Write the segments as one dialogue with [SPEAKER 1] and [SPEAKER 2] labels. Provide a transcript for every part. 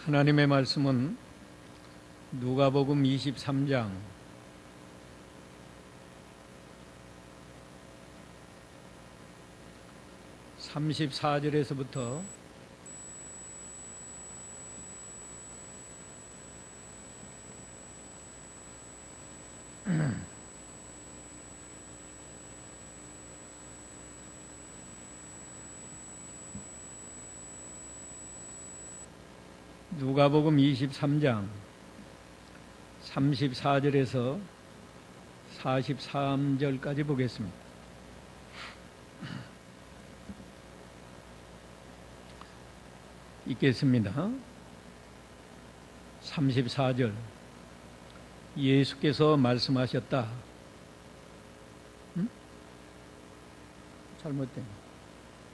[SPEAKER 1] 하나님의 말씀은 누가복음 23장 34절에서부터 23장 34절에서 43절까지 보겠습니다. 읽겠습니다. 34절. 예수께서 말씀하셨다. 잘못된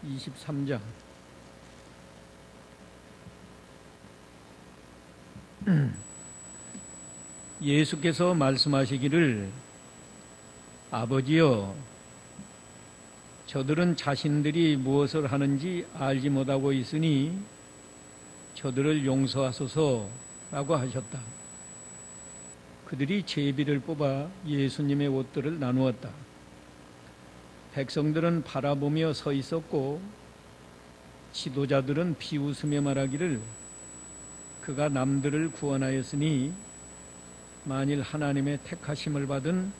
[SPEAKER 1] 23장. 예수께서 말씀하시기를 아버지여, 저들은 자신들이 무엇을 하는지 알지 못하고 있으니 저들을 용서하소서라고 하셨다. 그들이 제비를 뽑아 예수님의 옷들을 나누었다. 백성들은 바라보며 서 있었고 지도자들은 비웃으며 말하기를 그가 남들을 구원하였으니 만일 하나님의 택하심을 받은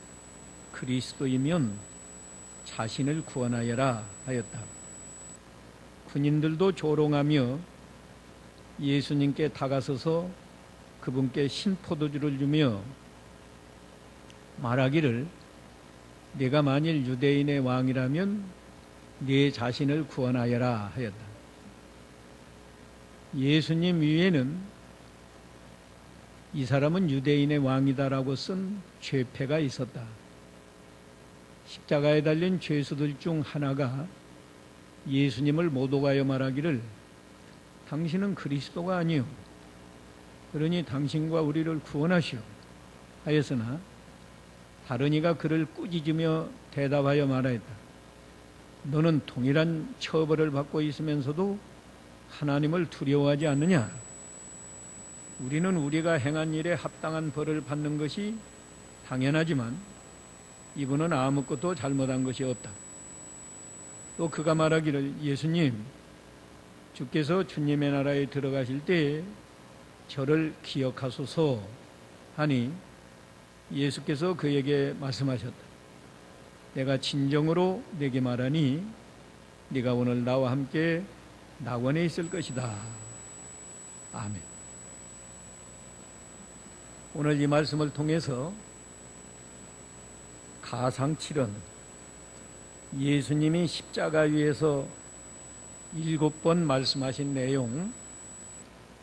[SPEAKER 1] 그리스도이면 자신을 구원하여라 하였다. 군인들도 조롱하며 예수님께 다가서서 그분께 신포도주를 주며 말하기를 네가 만일 유대인의 왕이라면 네 자신을 구원하여라 하였다. 예수님 위에는 이 사람은 유대인의 왕이다라고 쓴 죄패가 있었다. 십자가에 달린 죄수들 중 하나가 예수님을 모독하여 말하기를 당신은 그리스도가 아니요 그러니 당신과 우리를 구원하시오 하였으나 다른 이가 그를 꾸짖으며 대답하여 말하였다. 너는 동일한 처벌을 받고 있으면서도 하나님을 두려워하지 않느냐? 우리는 우리가 행한 일에 합당한 벌을 받는 것이 당연하지만 이분은 아무것도 잘못한 것이 없다. 또 그가 말하기를 예수님, 주께서 주님의 나라에 들어가실 때에 저를 기억하소서 하니 예수께서 그에게 말씀하셨다. 내가 진정으로 내게 말하니 네가 오늘 나와 함께 낙원에 있을 것이다. 아멘. 오늘 이 말씀을 통해서 가상칠언, 예수님이 십자가 위에서 7번 말씀하신 내용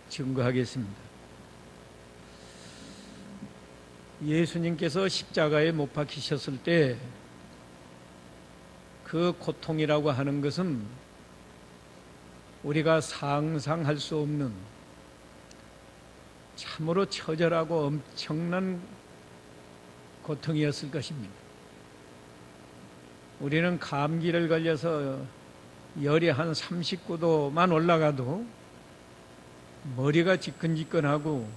[SPEAKER 1] 증거하겠습니다. 예수님께서 십자가에 못 박히셨을 때 그 고통이라고 하는 것은 우리가 상상할 수 없는 참으로 처절하고 엄청난 고통이었을 것입니다. 우리는 감기를 걸려서 열이 한 39도만 올라가도 머리가 지끈지끈하고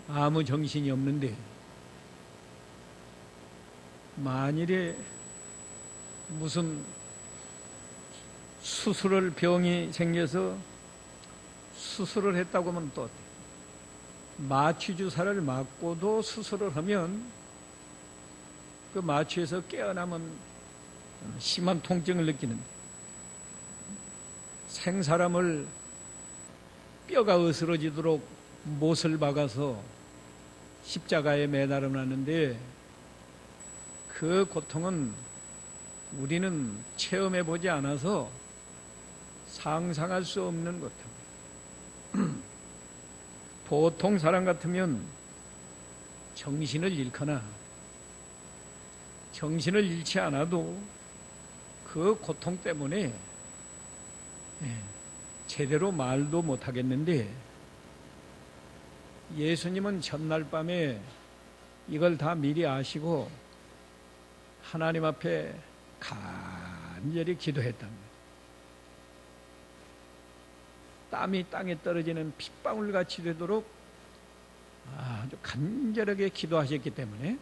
[SPEAKER 1] 아무 정신이 없는데 만일에 무슨 수술을 병이 생겨서 수술을 했다고 하면 또 마취 주사를 맞고도 수술을 하면 그 마취에서 깨어나면 심한 통증을 느끼는데 생사람을 뼈가 으스러지도록 못을 박아서 십자가에 매달아 놨는데 그 고통은 우리는 체험해 보지 않아서 상상할 수 없는 고통. 보통 사람 같으면 정신을 잃거나 정신을 잃지 않아도 그 고통 때문에 제대로 말도 못하겠는데 예수님은 전날 밤에 이걸 다 미리 아시고 하나님 앞에 간절히 기도했답니다. 땀이 땅에 떨어지는 핏방울같이 되도록 아주 간절하게 기도하셨기 때문에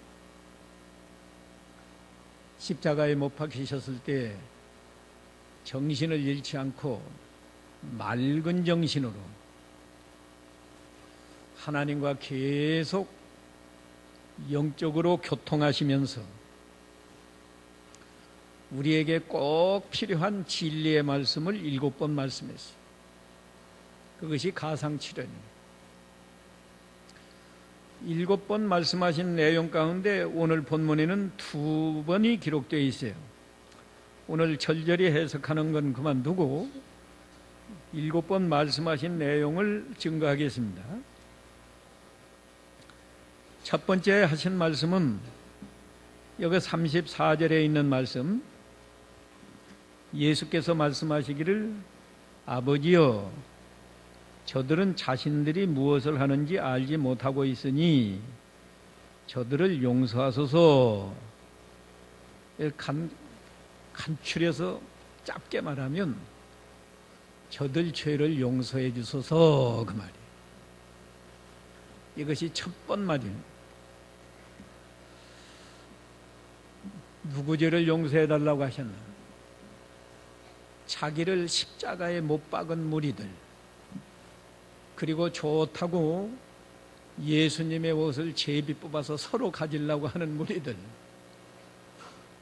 [SPEAKER 1] 십자가에 못 박히셨을 때 정신을 잃지 않고 맑은 정신으로 하나님과 계속 영적으로 교통하시면서 우리에게 꼭 필요한 진리의 말씀을 7번 말씀했어요. 그것이 가상칠언입니다. 7번 말씀하신 내용 가운데 오늘 본문에는 2번이 기록되어 있어요. 오늘 절절히 해석하는 건 그만두고 7번 말씀하신 내용을 증거하겠습니다. 첫 번째 하신 말씀은 여기 34절에 있는 말씀, 예수께서 말씀하시기를 아버지여 저들은 자신들이 무엇을 하는지 알지 못하고 있으니 저들을 용서하소서. 간추려서 짧게 말하면 저들 죄를 용서해 주소서, 그 말이에요. 이것이 첫 번 말입니다. 누구 죄를 용서해 달라고 하셨나? 자기를 십자가에 못 박은 무리들, 그리고 좋다고 예수님의 옷을 제비 뽑아서 서로 가지려고 하는 무리들,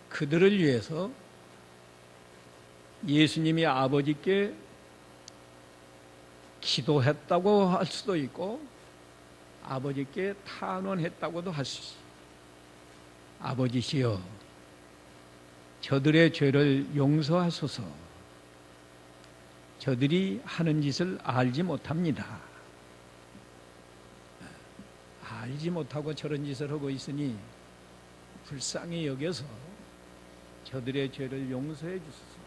[SPEAKER 1] 그들을 위해서 예수님이 아버지께 기도했다고 할 수도 있고 아버지께 탄원했다고도 할 수 있어요. 아버지시여 저들의 죄를 용서하소서. 저들이 하는 짓을 알지 못합니다. 알지 못하고 저런 짓을 하고 있으니 불쌍히 여겨서 저들의 죄를 용서해 주소서.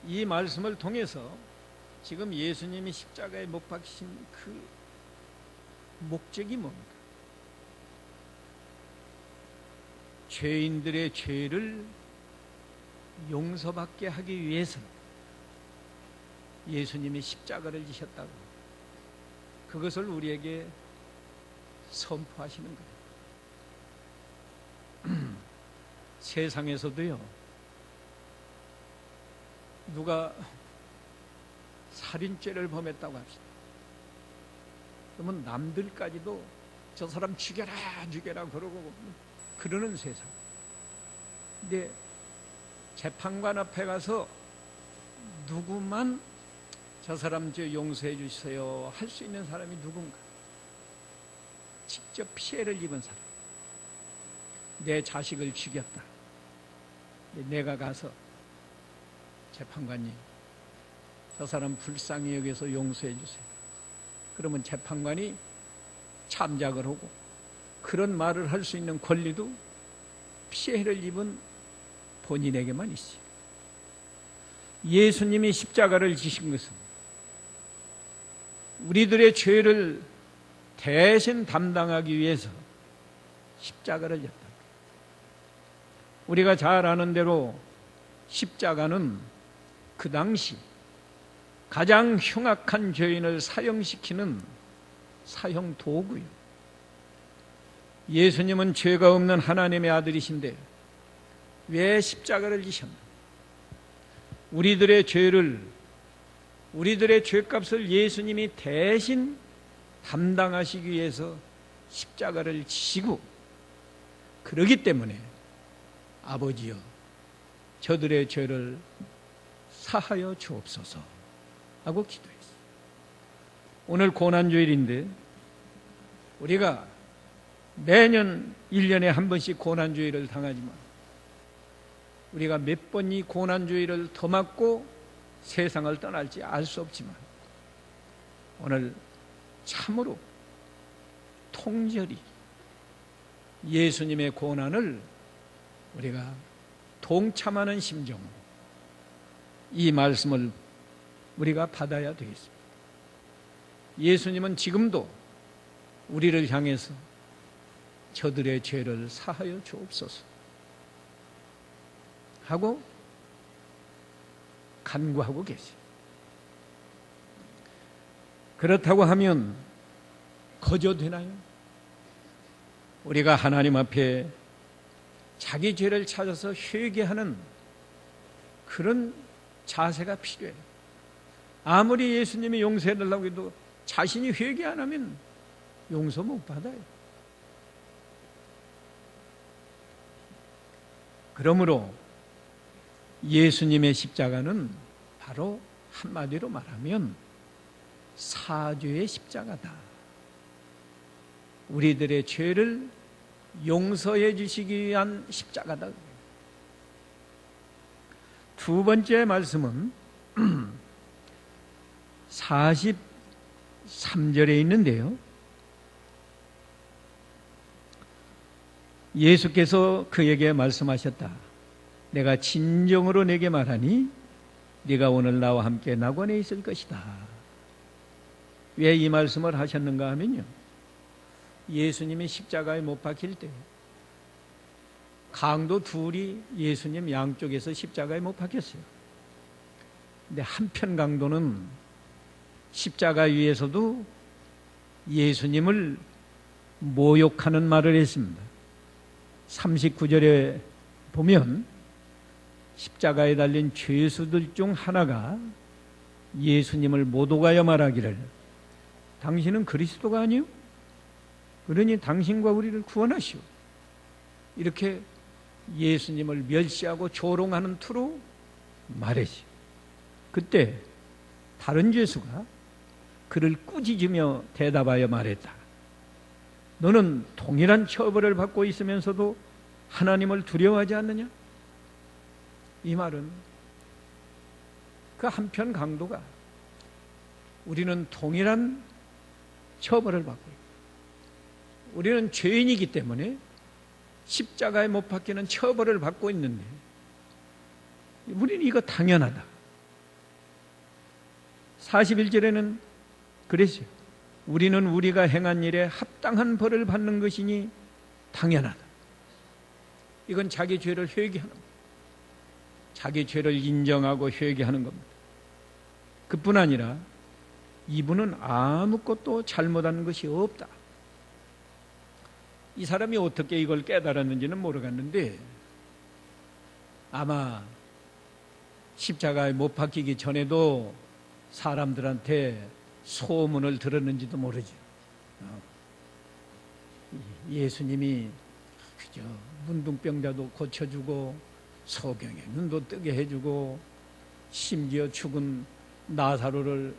[SPEAKER 1] 이 말씀을 통해서 지금 예수님이 십자가에 못 박히신 그 목적이 뭡니까? 죄인들의 죄를 용서받게 하기 위해서 예수님이 십자가를 지셨다고, 그것을 우리에게 선포하시는 거예요. 세상에서도요, 누가 살인죄를 범했다고 합시다. 그러면 남들까지도 저 사람 죽여라 죽여라 그러고 그러는 세상. 근데 재판관 앞에 가서 누구만 저 사람 죄 용서해 주세요 할 수 있는 사람이 누군가? 직접 피해를 입은 사람. 내 자식을 죽였다. 내가 가서 재판관님 저 사람 불쌍히 여기서 용서해 주세요. 그러면 재판관이 참작을 하고 그런 말을 할 수 있는 권리도 피해를 입은 본인에게만 있어요. 예수님이 십자가를 지신 것은 우리들의 죄를 대신 담당하기 위해서 십자가를 졌다. 우리가 잘 아는 대로 십자가는 그 당시 가장 흉악한 죄인을 사형시키는 사형 도구요. 예수님은 죄가 없는 하나님의 아들이신데 왜 십자가를 지셨나? 우리들의 죄값을 예수님이 대신 담당하시기 위해서 십자가를 지시고, 그러기 때문에 아버지여 저들의 죄를 사하여 주옵소서 하고 기도했어요. 오늘 고난주일인데 우리가 매년 1년에 한 번씩 고난주일을 당하지만 우리가 몇 번 이 고난주일을 더 맞고 세상을 떠날지 알 수 없지만 오늘 참으로 통절히 예수님의 고난을 우리가 동참하는 심정으로 이 말씀을 우리가 받아야 되겠습니다. 예수님은 지금도 우리를 향해서 저들의 죄를 사하여 주옵소서 하고 간구하고 계세요. 그렇다고 하면 거저 되나요? 우리가 하나님 앞에 자기 죄를 찾아서 회개하는 그런 자세가 필요해요. 아무리 예수님이 용서해달라고 해도 자신이 회개 안 하면 용서 못 받아요. 그러므로 예수님의 십자가는 바로 한마디로 말하면 사죄의 십자가다. 우리들의 죄를 용서해 주시기 위한 십자가다. 두 번째 말씀은 43절에 있는데요. 예수께서 그에게 말씀하셨다. 내가 진정으로 내게 말하니 네가 오늘 나와 함께 낙원에 있을 것이다. 왜 이 말씀을 하셨는가 하면요, 예수님이 십자가에 못 박힐 때 강도 둘이 예수님 양쪽에서 십자가에 못 박혔어요. 근데 한편 강도는 십자가 위에서도 예수님을 모욕하는 말을 했습니다. 39절에 보면 십자가에 달린 죄수들 중 하나가 예수님을 모독하여 말하기를 당신은 그리스도가 아니요? 그러니 당신과 우리를 구원하시오. 이렇게 예수님을 멸시하고 조롱하는 투로 말했어요. 그때 다른 죄수가 그를 꾸짖으며 대답하여 말했다. 너는 동일한 처벌을 받고 있으면서도 하나님을 두려워하지 않느냐? 이 말은 그 한편 강도가 우리는 동일한 처벌을 받고 있고 우리는 죄인이기 때문에 십자가에 못 박히는 처벌을 받고 있는데 우리는 이거 당연하다. 41절에는 그랬어요. 우리는 우리가 행한 일에 합당한 벌을 받는 것이니 당연하다. 이건 자기 죄를 회개하는 겁니다. 자기 죄를 인정하고 회개하는 겁니다. 그뿐 아니라 이분은 아무것도 잘못한 것이 없다. 이 사람이 어떻게 이걸 깨달았는지는 모르겠는데 아마 십자가에 못 박히기 전에도 사람들한테 소문을 들었는지도 모르죠. 예수님이 그저 문둥병자도 고쳐주고 소경의 눈도 뜨게 해주고 심지어 죽은 나사로를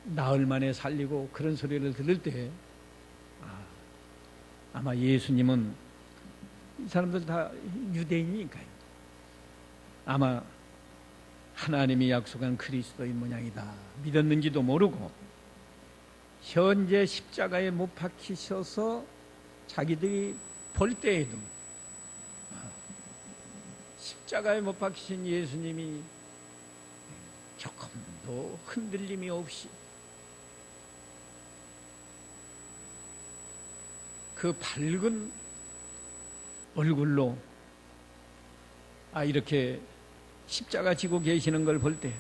[SPEAKER 1] 나흘 만에 살리고 그런 소리를 들을 때 아마 예수님은 이 사람들 다 유대인이니까요. 아마 하나님이 약속한 그리스도인 모양이다 믿었는지도 모르고 현재 십자가에 못 박히셔서 자기들이 볼 때에도 십자가에 못 박히신 예수님이 조금도 흔들림이 없이 그 밝은 얼굴로 이렇게 십자가 지고 계시는 걸 볼 때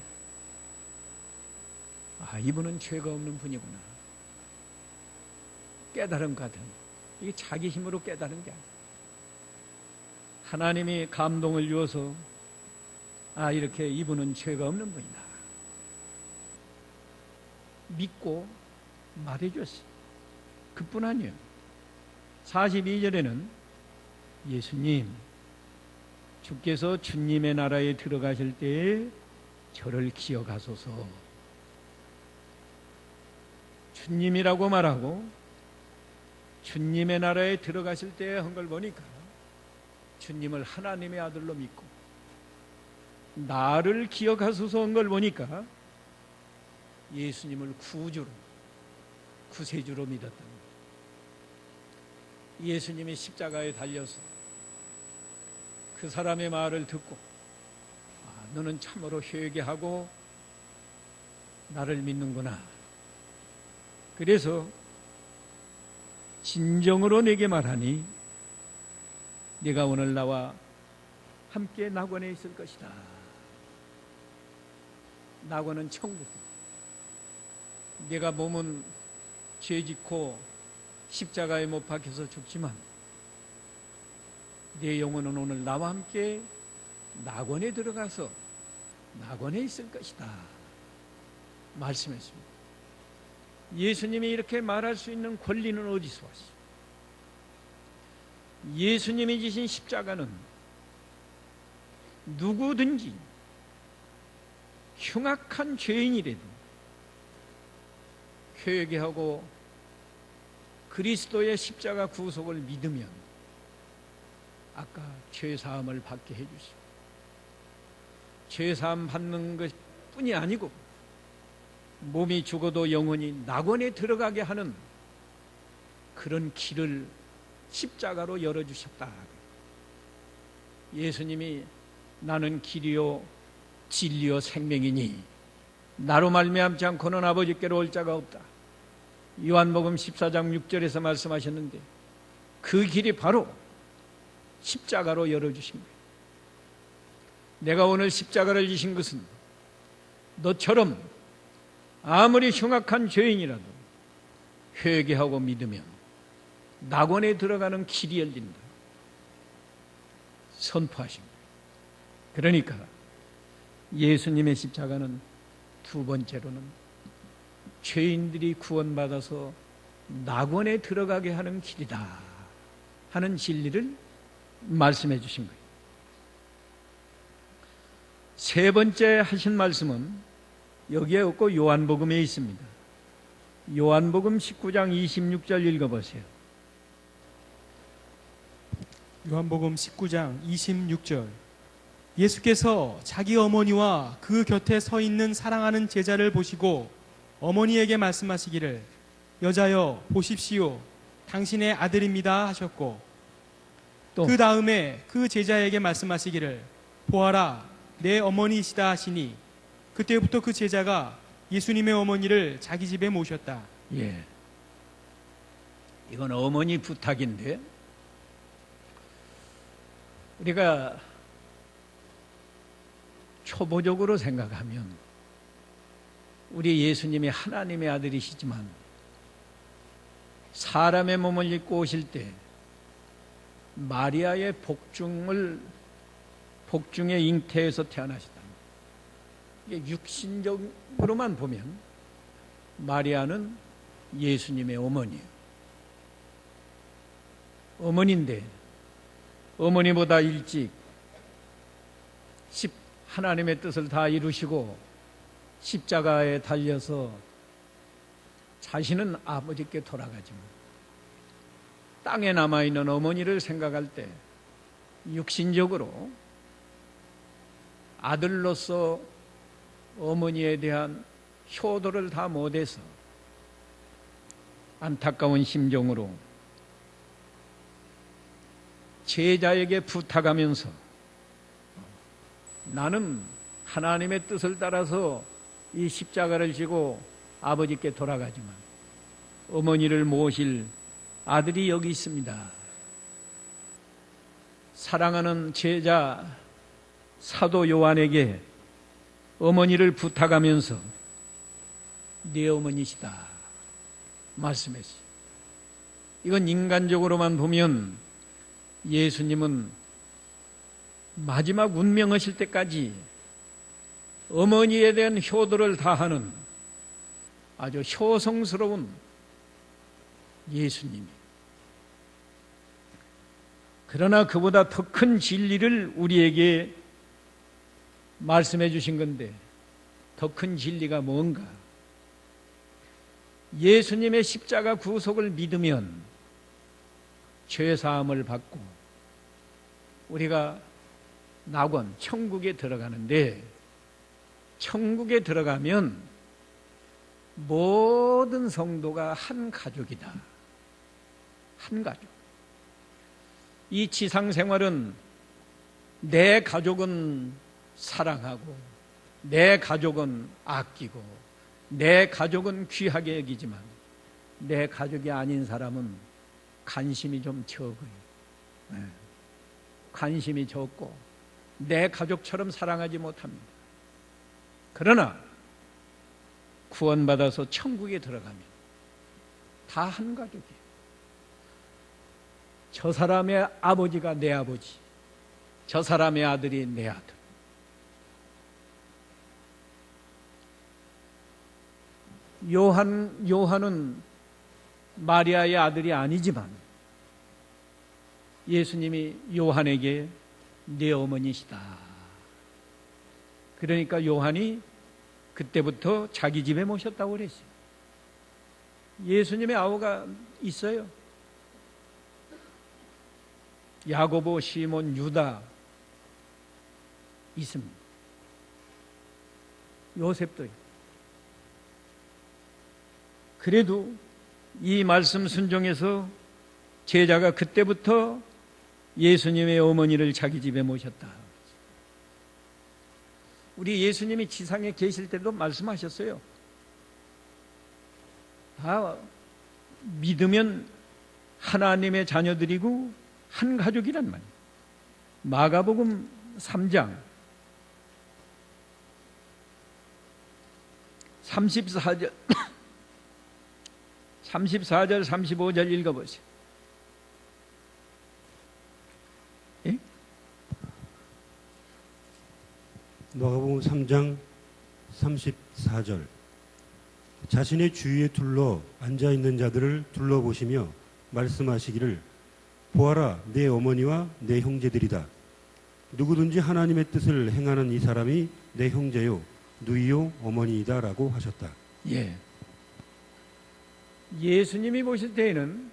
[SPEAKER 1] 이분은 죄가 없는 분이구나 깨달은 것 같은 이게 자기 힘으로 깨달은 게 아니야. 하나님이 감동을 주어서 이렇게 이분은 죄가 없는 분이다 믿고 말해줬어요. 그뿐 아니에요. 42절에는 예수님 주께서 주님의 나라에 들어가실 때에 저를 기억하소서. 주님이라고 말하고 주님의 나라에 들어가실 때에 한 걸 보니까 주님을 하나님의 아들로 믿고 나를 기억하소서 한 걸 보니까 예수님을 구주로 구세주로 믿었던 거예요. 예수님이 십자가에 달려서 그 사람의 말을 듣고 너는 참으로 회개하고 나를 믿는구나. 그래서 진정으로 내게 말하니 네가 오늘 나와 함께 낙원에 있을 것이다. 낙원은 천국이다. 내가 몸은 죄짓고 십자가에 못 박혀서 죽지만 내 영혼은 오늘 나와 함께 낙원에 들어가서 낙원에 있을 것이다 말씀했습니다. 예수님이 이렇게 말할 수 있는 권리는 어디서 왔어요? 예수님이 지신 십자가는 누구든지 흉악한 죄인이라도 회개하고 그리스도의 십자가 구속을 믿으면 아까 죄사함을 받게 해주시고, 죄사함 받는 것뿐이 아니고 몸이 죽어도 영원히 낙원에 들어가게 하는 그런 길을 십자가로 열어주셨다. 예수님이 나는 길이요 진리요 생명이니 나로 말미암지 않고는 아버지께로 올 자가 없다. 요한복음 14장 6절에서 말씀하셨는데 그 길이 바로 십자가로 열어주신 거예요. 내가 오늘 십자가를 지신 것은 너처럼 아무리 흉악한 죄인이라도 회개하고 믿으면 낙원에 들어가는 길이 열린다 선포하신 거예요. 그러니까 예수님의 십자가는 두 번째로는 죄인들이 구원받아서 낙원에 들어가게 하는 길이다 하는 진리를 말씀해 주신 거예요. 세 번째 하신 말씀은 여기에 없고 요한복음에 있습니다. 요한복음 19장 26절 읽어보세요.
[SPEAKER 2] 요한복음 19장 26절. 예수께서 자기 어머니와 그 곁에 서 있는 사랑하는 제자를 보시고 어머니에게 말씀하시기를 여자여 보십시오 당신의 아들입니다 하셨고, 또 그 다음에 그 제자에게 말씀하시기를 보아라 내 어머니이시다 하시니 그때부터 그 제자가 예수님의 어머니를 자기 집에 모셨다.
[SPEAKER 1] 예, 이건 어머니 부탁인데 우리가 초보적으로 생각하면 우리 예수님이 하나님의 아들이시지만 사람의 몸을 입고 오실 때 마리아의 복중의 잉태에서 태어나시다. 이게 육신적으로만 보면 마리아는 예수님의 어머니예요. 어머니인데 어머니보다 일찍 하나님의 뜻을 다 이루시고 십자가에 달려서 자신은 아버지께 돌아가지만 땅에 남아있는 어머니를 생각할 때 육신적으로 아들로서 어머니에 대한 효도를 다 못해서 안타까운 심정으로 제자에게 부탁하면서 나는 하나님의 뜻을 따라서 이 십자가를 지고 아버지께 돌아가지만 어머니를 모실 아들이 여기 있습니다. 사랑하는 제자 사도 요한에게 어머니를 부탁하면서 네 어머니시다 말씀했어요. 이건 인간적으로만 보면 예수님은 마지막 운명하실 때까지 어머니에 대한 효도를 다하는 아주 효성스러운 예수님이, 그러나 그보다 더 큰 진리를 우리에게 말씀해 주신 건데 더 큰 진리가 뭔가? 예수님의 십자가 구속을 믿으면 죄사함을 받고 우리가 낙원, 천국에 들어가는데, 천국에 들어가면 모든 성도가 한 가족이다. 한 가족. 이 지상 생활은 내 가족은 사랑하고 내 가족은 아끼고 내 가족은 귀하게 여기지만 내 가족이 아닌 사람은 관심이 좀 적어요. 관심이 적고 내 가족처럼 사랑하지 못합니다. 그러나 구원받아서 천국에 들어가면 다 한 가족이에요. 저 사람의 아버지가 내 아버지, 저 사람의 아들이 내 아들. 요한은 마리아의 아들이 아니지만 예수님이 요한에게 내 어머니시다. 그러니까 요한이 그때부터 자기 집에 모셨다고 그랬어요. 예수님의 아우가 있어요. 야고보, 시몬, 유다 있습니다. 요셉도 있고. 그래도 이 말씀 순종해서 제자가 그때부터 예수님의 어머니를 자기 집에 모셨다. 우리 예수님이 지상에 계실 때도 말씀하셨어요. 다 믿으면 하나님의 자녀들이고 한 가족이란 말이에요. 마가복음 3장 34절 35절 읽어보세요. 예?
[SPEAKER 3] 마가복음 3장 34절 자신의 주위에 둘러 앉아있는 자들을 둘러보시며 말씀하시기를 보아라 내 어머니와 내 형제들이다. 누구든지 하나님의 뜻을 행하는 이 사람이 내 형제요 누이요 어머니이다 라고 하셨다.
[SPEAKER 1] 예. 예수님이 보실 때에는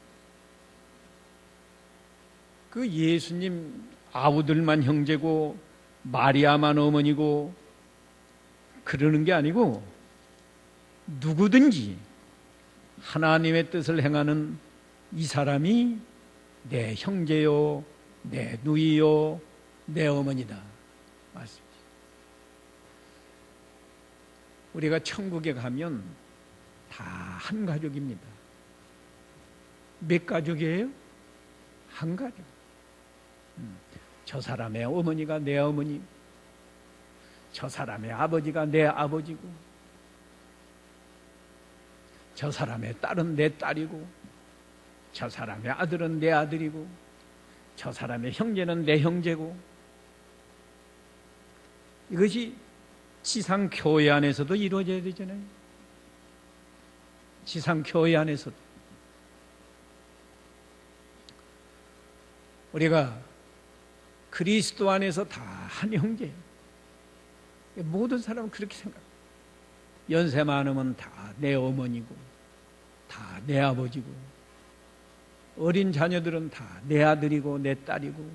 [SPEAKER 1] 그 예수님 아우들만 형제고 마리아만 어머니고 그러는 게 아니고 누구든지 하나님의 뜻을 행하는 이 사람이 내 형제요, 내 누이요, 내 어머니다. 맞습니다. 우리가 천국에 가면 다 한 가족입니다. 몇 가족이에요? 한 가족. 저 사람의 어머니가 내 어머니, 저 사람의 아버지가 내 아버지고, 저 사람의 딸은 내 딸이고, 저 사람의 아들은 내 아들이고, 저 사람의 형제는 내 형제고. 이것이 지상 교회 안에서도 이루어져야 되잖아요. 지상 교회 안에서도. 우리가 그리스도 안에서 다 한 형제예요. 모든 사람은 그렇게 생각해요. 연세 많으면 다 내 어머니고, 다 내 아버지고, 어린 자녀들은 다 내 아들이고, 내 딸이고,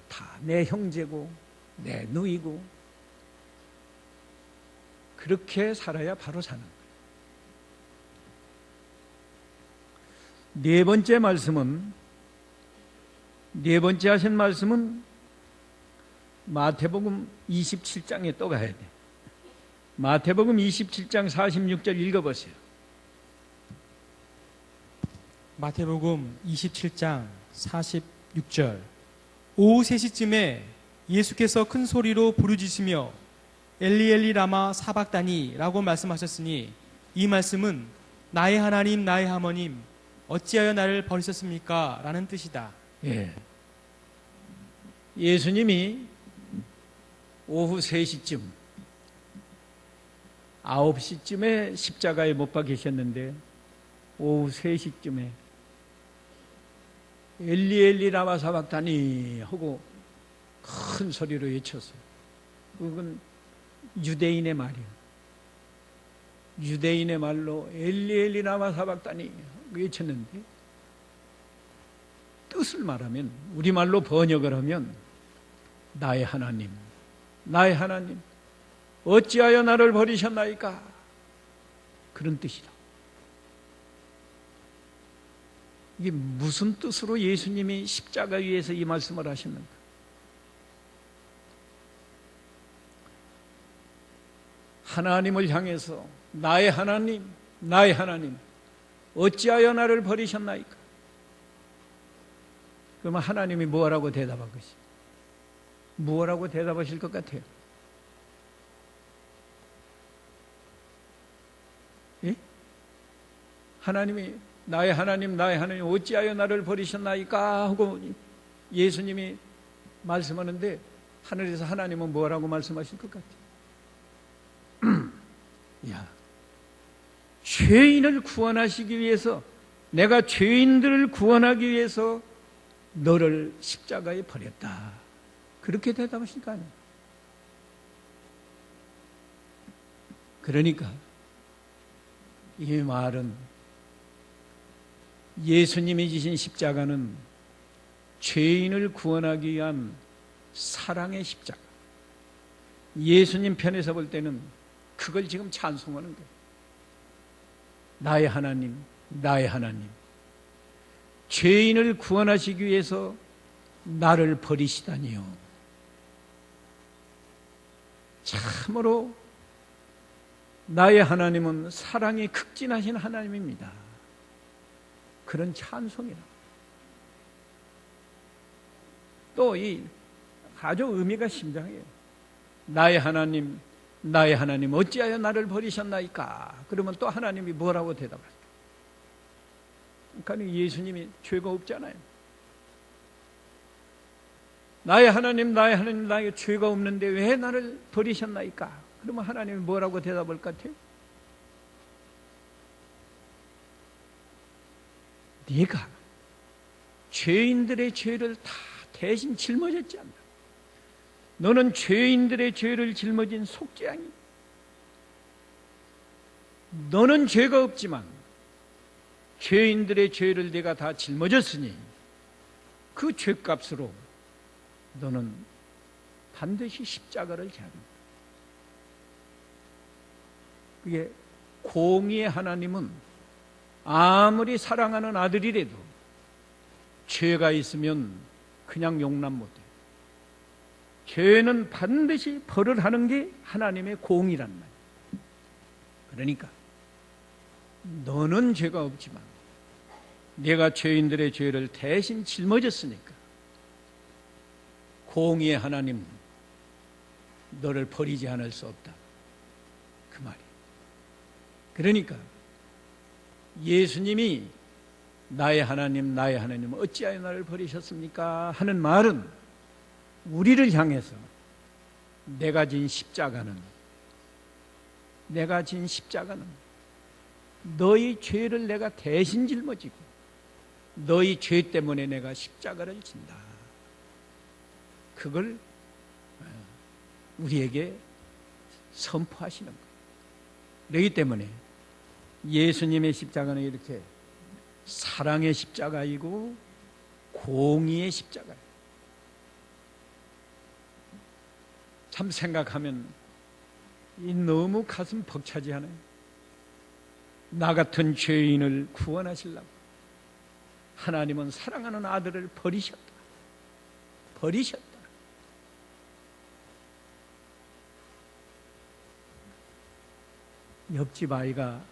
[SPEAKER 1] 다 내 형제고, 내 누이고, 그렇게 살아야 바로 사는 거예요. 네 번째 하신 말씀은 마태복음 27장에 또 가야 돼. 마태복음 27장 46절 읽어보세요.
[SPEAKER 2] 마태복음 27장 46절 오후 3시쯤에 예수께서 큰 소리로 부르짖으며 엘리 엘리 라마 사박다니 라고 말씀하셨으니 이 말씀은 나의 하나님 나의 하나님 어찌하여 나를 버리셨습니까? 라는 뜻이다.
[SPEAKER 1] 예. 예수님이 오후 3시쯤 9시쯤에 십자가에 못 박히셨는데 오후 3시쯤에 엘리 엘리 라마 사박다니 하고 큰 소리로 외쳤어요. 그건 유대인의 말이에요. 유대인의 말로 엘리 엘리 라마 사박다니 외쳤는데 뜻을 말하면 우리말로 번역을 하면 나의 하나님 나의 하나님 어찌하여 나를 버리셨나이까 그런 뜻이다. 이게 무슨 뜻으로 예수님이 십자가 위에서 이 말씀을 하셨는가? 하나님을 향해서 나의 하나님 나의 하나님 어찌하여 나를 버리셨나이까? 그러면 하나님이 뭐라고 대답할 것이? 뭐라고 대답하실 것 같아요? 하나님이 나의 하나님 어찌하여 나를 버리셨나이까 하고 예수님이 말씀하는데 하늘에서 하나님은 뭐라고 말씀하실 것 같아요? 야, 죄인을 구원하시기 위해서, 내가 죄인들을 구원하기 위해서 너를 십자가에 버렸다. 그렇게 대답하실 거 아니에요. 그러니까 이 말은 예수님이 지신 십자가는 죄인을 구원하기 위한 사랑의 십자가. 예수님 편에서 볼 때는 그걸 지금 찬송하는 거예요. 나의 하나님, 나의 하나님, 죄인을 구원하시기 위해서 나를 버리시다니요. 참으로 나의 하나님은 사랑이 극진하신 하나님입니다. 그런 찬송이라. 또 이 아주 의미가 심장해요. 나의 하나님, 나의 하나님 어찌하여 나를 버리셨나이까? 그러면 또 하나님이 뭐라고 대답할까? 그러니까 예수님이 죄가 없잖아요. 나의 하나님, 나의 하나님, 나의 죄가 없는데 왜 나를 버리셨나이까? 그러면 하나님이 뭐라고 대답할 것 같아요? 네가 죄인들의 죄를 다 대신 짊어졌지 않나? 너는 죄인들의 죄를 짊어진 속죄양이. 너는 죄가 없지만 죄인들의 죄를 네가 다 짊어졌으니 그 죄값으로 너는 반드시 십자가를 져야 한다. 그게 공의의 하나님은 아무리 사랑하는 아들이라도 죄가 있으면 그냥 용납 못해. 죄는 반드시 벌을 하는 게 하나님의 공의란 말이야. 그러니까 너는 죄가 없지만 내가 죄인들의 죄를 대신 짊어졌으니까 공의의 하나님 너를 버리지 않을 수 없다. 그 말이야. 그러니까 예수님이 나의 하나님 어찌하여 나를 버리셨습니까? 하는 말은 우리를 향해서 내가 진 십자가는 너희 죄를 내가 대신 짊어지고 너희 죄 때문에 내가 십자가를 진다. 그걸 우리에게 선포하시는 거예요. 그렇기 때문에 예수님의 십자가는 이렇게 사랑의 십자가이고 공의의 십자가예요. 참 생각하면 너무 가슴 벅차지 않아요? 나 같은 죄인을 구원하시려고 하나님은 사랑하는 아들을 버리셨다. 옆집 아이가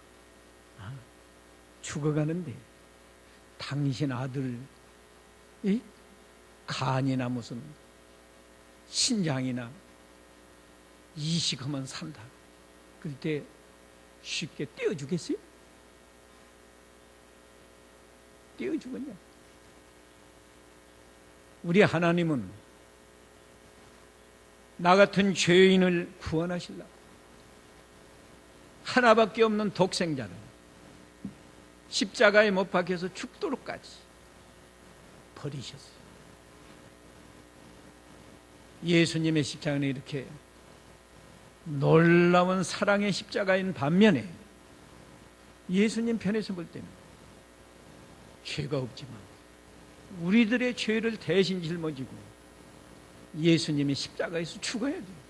[SPEAKER 1] 죽어가는데 당신 아들이 간이나 무슨 신장이나 이식하면 산다. 그럴 때 쉽게 떼어주겠어요? 떼어주겠냐? 우리 하나님은 나 같은 죄인을 구원하시려고 하나밖에 없는 독생자를 십자가에 못 박혀서 죽도록까지 버리셨어요. 예수님의 십자가는 이렇게 놀라운 사랑의 십자가인 반면에 예수님 편에서 볼 때는 죄가 없지만 우리들의 죄를 대신 짊어지고 예수님이 십자가에서 죽어야 돼요.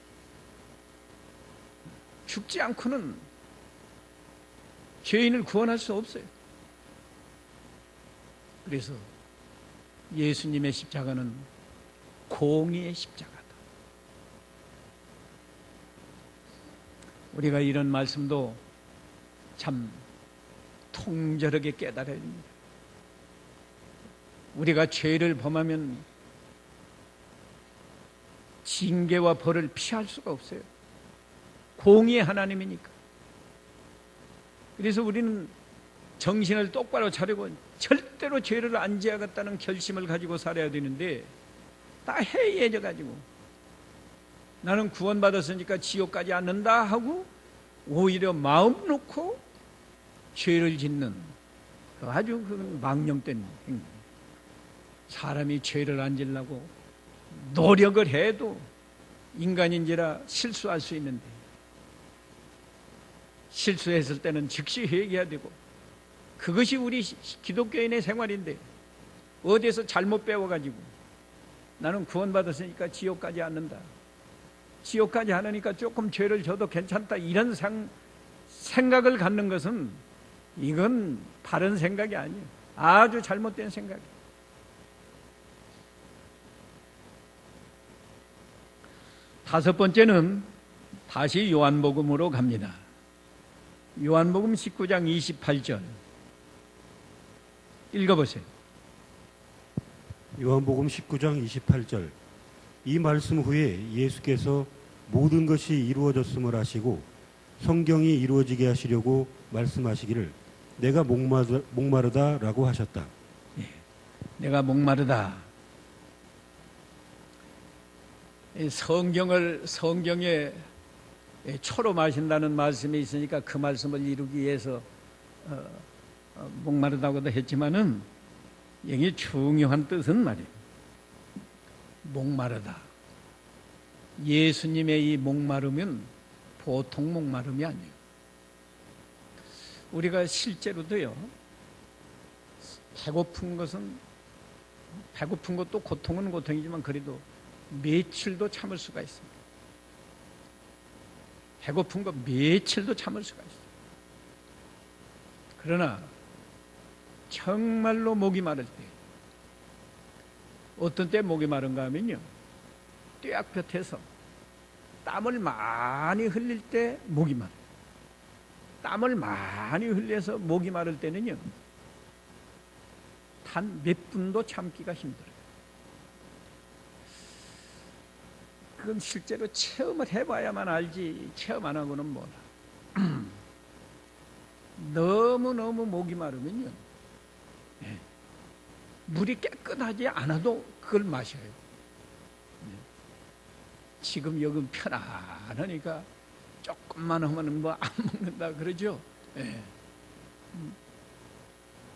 [SPEAKER 1] 죽지 않고는 죄인을 구원할 수 없어요. 그래서 예수님의 십자가는 공의의 십자가다. 우리가 이런 말씀도 참 통절하게 깨달아야 됩니다. 우리가 죄를 범하면 징계와 벌을 피할 수가 없어요. 공의의 하나님이니까. 그래서 우리는 정신을 똑바로 차리고 절대로 죄를 안 지어야겠다는 결심을 가지고 살아야 되는데 다 해이해져 가지고 나는 구원받았으니까 지옥 가지 않는다 하고 오히려 마음 놓고 죄를 짓는 아주 그 망령된 행동. 사람이 죄를 안 지려고 노력을 해도 인간인지라 실수할 수 있는데 실수했을 때는 즉시 회개해야 되고 그것이 우리 기독교인의 생활인데 어디에서 잘못 배워가지고 나는 구원받았으니까 지옥 가지 않는다, 지옥 가지 않으니까 조금 죄를 져도 괜찮다, 이런 생각을 갖는 것은 이건 바른 생각이 아니에요. 아주 잘못된 생각이에요. 다섯 번째는 다시 요한복음으로 갑니다. 요한복음 19장 28절 읽어보세요.
[SPEAKER 3] 요한복음 19장 28절. 이 말씀 후에 예수께서 모든 것이 이루어졌음을 아시고 성경이 이루어지게 하시려고 말씀하시기를 내가 목마르다라고 하셨다.
[SPEAKER 1] 예, 내가 목마르다. 성경에 초로 마신다는 말씀이 있으니까 그 말씀을 이루기 위해서 목마르다고도 했지만은 여기 중요한 뜻은 말이에요. 목마르다. 예수님의 이 목마름은 보통 목마름이 아니에요. 우리가 실제로도요, 배고픈 것도 고통은 고통이지만 그래도 며칠도 참을 수가 있습니다. 배고픈 거 며칠도 참을 수가 있어요. 그러나 정말로 목이 마를 때, 어떤 때 목이 마른가 하면요, 뙤약볕에서 땀을 많이 흘릴 때 목이 마르요. 땀을 많이 흘려서 목이 마를 때는요, 단 몇 분도 참기가 힘들어요. 그건 실제로 체험을 해봐야만 알지 체험 안 하고는 몰라. 너무너무 목이 마르면요, 물이 깨끗하지 않아도 그걸 마셔요. 지금 여기 편안하니까 조금만 하면 뭐 안 먹는다 그러죠.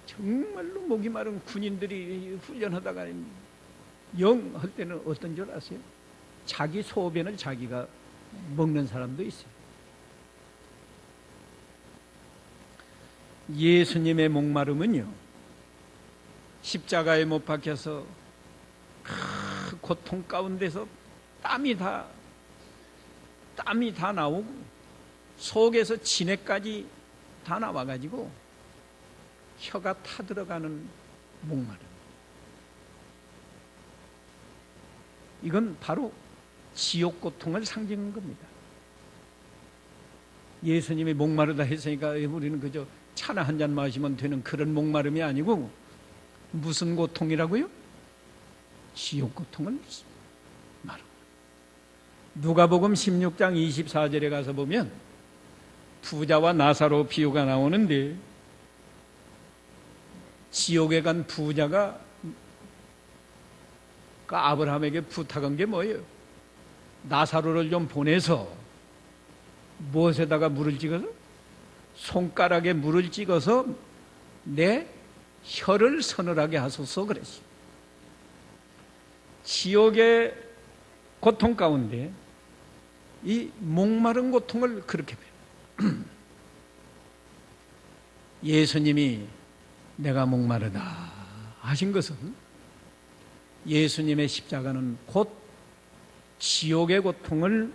[SPEAKER 1] 정말로 목이 마른 군인들이 훈련하다가 영 할 때는 어떤 줄 아세요? 자기 소변을 자기가 먹는 사람도 있어요. 예수님의 목마름은요, 십자가에 못 박혀서 그 고통 가운데서 땀이 다 나오고 속에서 진액까지 다 나와가지고 혀가 타들어가는 목마름. 이건 바로 지옥 고통을 상징하는 겁니다. 예수님이 목마르다 했으니까 우리는 그저 차나 한 잔 마시면 되는 그런 목마름이 아니고 무슨 고통이라고요? 지옥 고통을 말합니다. 누가복음 16장 24절에 가서 보면 부자와 나사로 비유가 나오는데, 지옥에 간 부자가 그 아브라함에게 부탁한 게 뭐예요? 나사로를 좀 보내서 무엇에다가 물을 찍어서? 손가락에 물을 찍어서 내 혀를 서늘하게 하소서 그랬어요. 지옥의 고통 가운데 이 목마른 고통을 그렇게 배워요. 예수님이 내가 목마르다 하신 것은 예수님의 십자가는 곧 지옥의 고통을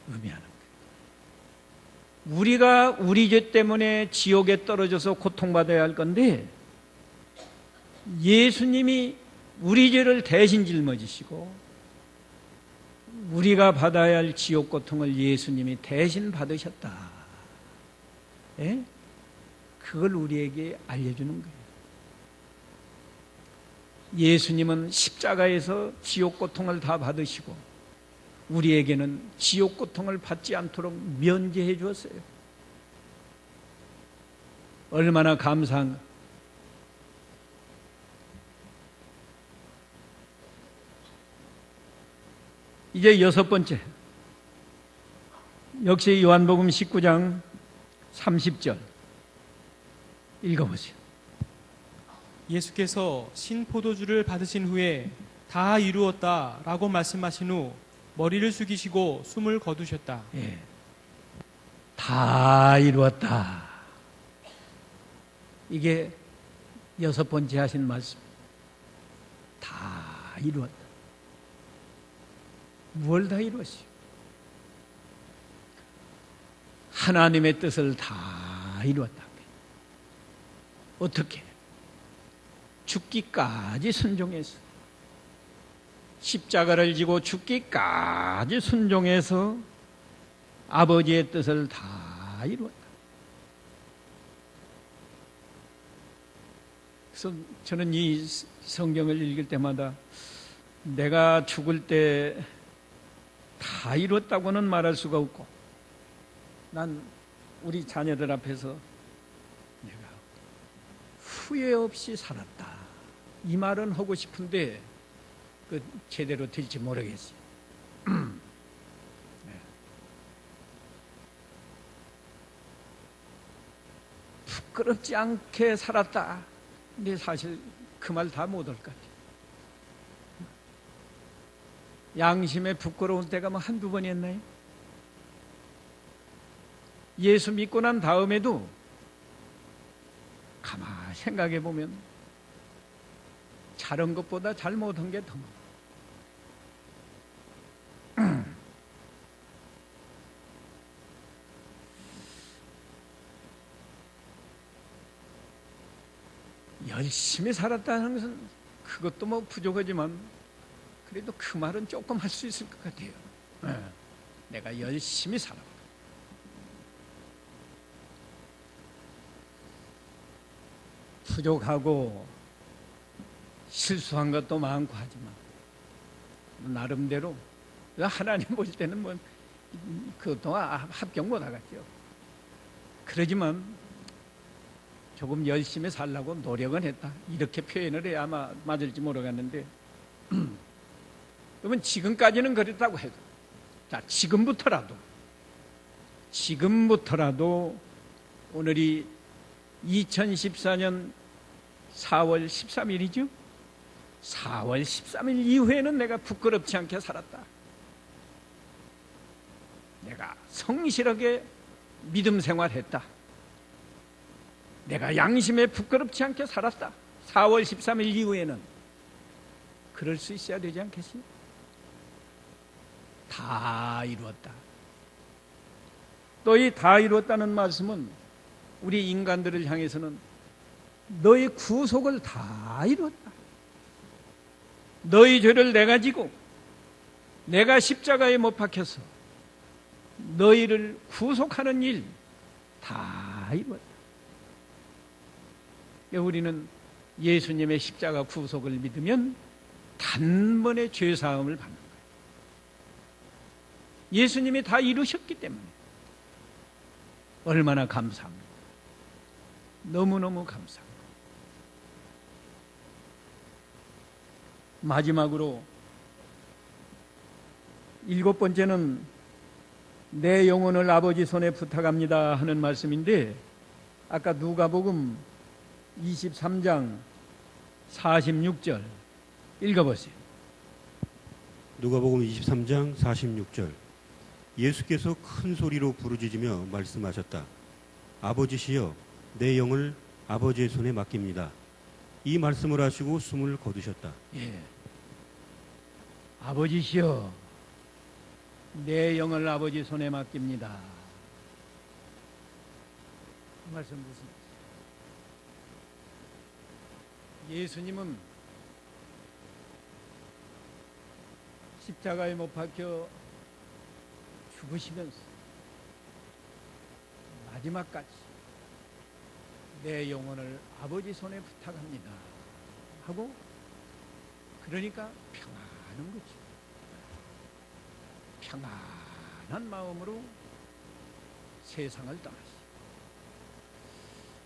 [SPEAKER 1] 의미하는 거예요. 우리가 우리 죄 때문에 지옥에 떨어져서 고통받아야 할 건데 예수님이 우리 죄를 대신 짊어지시고 우리가 받아야 할 지옥 고통을 예수님이 대신 받으셨다. 예? 그걸 우리에게 알려주는 거예요. 예수님은 십자가에서 지옥 고통을 다 받으시고 우리에게는 지옥 고통을 받지 않도록 면제해 주었어요. 얼마나 감사한가. 이제 6번째. 역시 요한복음 19장 30절 읽어보세요.
[SPEAKER 2] 예수께서 신포도주를 받으신 후에 다 이루었다라고 말씀하신 후 머리를 숙이시고 숨을 거두셨다.
[SPEAKER 1] 예. 다 이루었다. 이게 6번째 하신 말씀. 다 이루었다. 무엇을 다 이루었어요? 하나님의 뜻을 다 이루었다. 어떻게? 죽기까지 순종해서, 십자가를 지고 죽기까지 순종해서 아버지의 뜻을 다 이루었다. 그래서 저는 이 성경을 읽을 때마다 내가 죽을 때 다 이뤘다고는 말할 수가 없고, 난 우리 자녀들 앞에서 내가 후회 없이 살았다, 이 말은 하고 싶은데 그 제대로 될지 모르겠어요. 네. 부끄럽지 않게 살았다. 근데 사실 그 말 다 못 할 것 같아요. 양심에 부끄러운 때가 뭐 한두 번이었나요? 예수 믿고 난 다음에도 가만히 생각해 보면 잘한 것보다 잘못한 게 더 많아. 열심히 살았다는 것은 그것도 뭐 부족하지만 그래도 그 말은 조금 할 수 있을 것 같아요. 내가 열심히 살았다. 부족하고 실수한 것도 많고 하지만 나름대로 하나님 보실 때는 뭐 그동안 합격 못 하겠죠. 그러지만 조금 열심히 살려고 노력은 했다, 이렇게 표현을 해야 아마 맞을지 모르겠는데, 그러면 지금까지는 그랬다고 해도, 자, 지금부터라도 오늘이 2014년 4월 13일이죠? 4월 13일 이후에는 내가 부끄럽지 않게 살았다. 내가 성실하게 믿음 생활했다. 내가 양심에 부끄럽지 않게 살았다. 4월 13일 이후에는 그럴 수 있어야 되지 않겠어요? 다 이루었다. 또 이 다 이루었다는 말씀은 우리 인간들을 향해서는 너희 구속을 다 이루었다. 너희 죄를 내가 지고 내가 십자가에 못 박혀서 너희를 구속하는 일 다 이루었다. 우리는 예수님의 십자가 구속을 믿으면 단번에 죄사함을 받는 거예요. 예수님이 다 이루셨기 때문에 얼마나 감사합니다. 너무너무 감사합니다. 마지막으로 7번째는 내 영혼을 아버지 손에 부탁합니다 하는 말씀인데, 아까 누가복음 23장 46절 읽어보세요.
[SPEAKER 3] 누가복음 23장 46절. 예수께서 큰 소리로 부르짖으며 말씀하셨다. 아버지시여, 내 영을 아버지의 손에 맡깁니다. 이 말씀을 하시고 숨을 거두셨다.
[SPEAKER 1] 예. 아버지시여, 내 영을 아버지 손에 맡깁니다. 그 말씀 무슨 말씀? 예수님은 십자가에 못 박혀 죽으시면서 마지막까지 내 영혼을 아버지 손에 부탁합니다 하고, 그러니까 평안한 거죠. 평안한 마음으로 세상을 떠나시.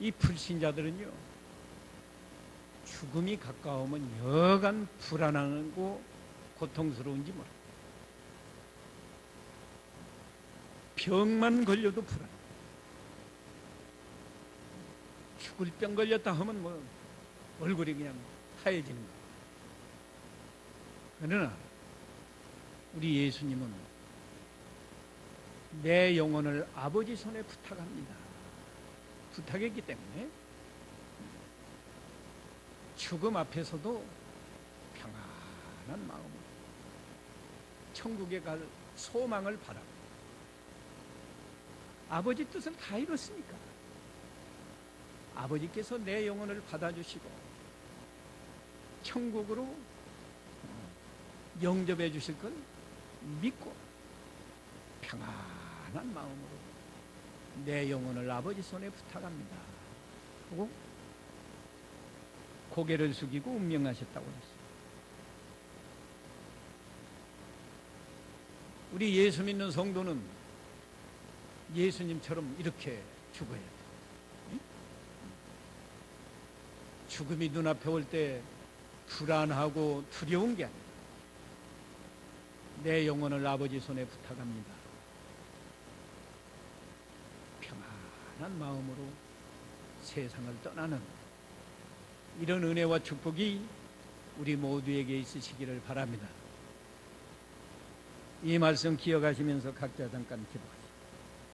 [SPEAKER 1] 이 불신자들은요, 죽음이 가까우면 여간 불안하고 고통스러운지 모릅니다. 병만 걸려도 불안. 죽을 병 걸렸다 하면 뭐 얼굴이 그냥 하얘지는 거. 그러나 우리 예수님은 내 영혼을 아버지 손에 부탁합니다. 부탁했기 때문에 죽음 앞에서도 평안한 마음으로 천국에 갈 소망을 바라고 아버지 뜻을 다 이뤘으니까 아버지께서 내 영혼을 받아주시고 천국으로 영접해 주실 걸 믿고 평안한 마음으로 내 영혼을 아버지 손에 부탁합니다 하고 고개를 숙이고 운명하셨다고 했어요. 우리 예수 믿는 성도는 예수님처럼 이렇게 죽어야 돼요. 죽음이 눈앞에 올 때 불안하고 두려운 게 아니라 내 영혼을 아버지 손에 부탁합니다. 평안한 마음으로 세상을 떠나는 이런 은혜와 축복이 우리 모두에게 있으시기를 바랍니다. 이 말씀 기억하시면서 각자 잠깐 기도하십시오.